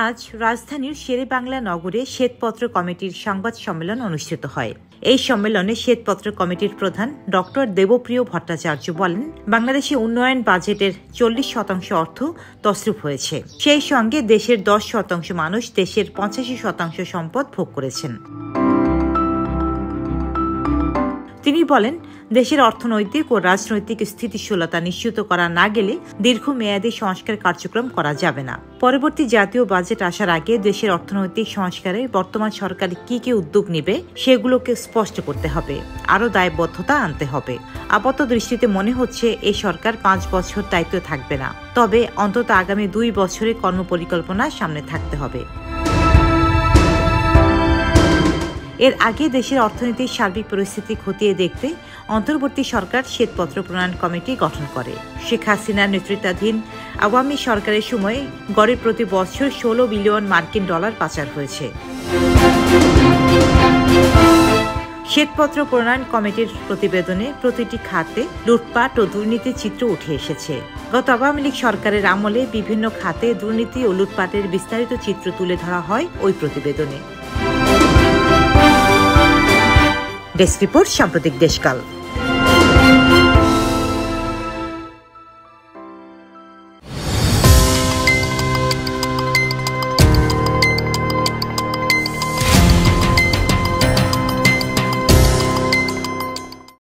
আজ রাজধানীর শেরেবাংলা নগরে শ্বেতপত্র কমিটির সংবাদ সম্মেলন অনুষ্ঠিত হয়। এই সম্মেলনে শ্বেতপত্র কমিটির প্রধান ডক্টর দেবপ্রিয় ভট্টাচার্য বলেন, বাংলাদেশে উন্নয়ন বাজেটের 40% অর্থ তছরূপ হয়েছে। সেই সঙ্গে দেশের 10% মানুষ দেশের 85% সম্পদ ভোগ করেছেন। তিনি বলেন, দেশের অর্থনৈতিক ও রাজনৈতিক স্থিতিশীলতা নিশ্চিত করা না গেলে দীর্ঘমেয়াদী সংস্কার কার্যক্রম করা যাবে না। পরবর্তী জাতীয় বাজেট আসার আগে দেশের অর্থনৈতিক সংস্কারে বর্তমান সরকার কি কি উদ্যোগ নেবে সেগুলোকে স্পষ্ট করতে হবে, আরও দায়বদ্ধতা আনতে হবে। আপাত দৃষ্টিতে মনে হচ্ছে এই সরকার 5 বছর দায়িত্ব থাকবে না, তবে অন্তত আগামী 2 বছরের কর্মপরিকল্পনা সামনে থাকতে হবে। এর আগে দেশের অর্থনীতির সার্বিক পরিস্থিতি খতিয়ে দেখতে অন্তর্বর্তী সরকার শ্বেতপত্র প্রণয়ন কমিটি গঠন করে। শেখ হাসিনার নেতৃত্বাধীন আওয়ামী সরকারের সময়ে গড়ে প্রতি বছর 16 বিলিয়ন মার্কিন ডলার পাচার হয়েছে। শ্বেতপত্র প্রণয়ন কমিটির প্রতিবেদনে প্রতিটি খাতে লুটপাট ও দুর্নীতির চিত্র উঠে এসেছে। গত আওয়ামী লীগ সরকারের আমলে বিভিন্ন খাতে দুর্নীতি ও লুটপাটের বিস্তারিত চিত্র তুলে ধরা হয় ওই প্রতিবেদনে। ডেস্ক রিপোর্ট, সাম্প্রতিক দেশকাল।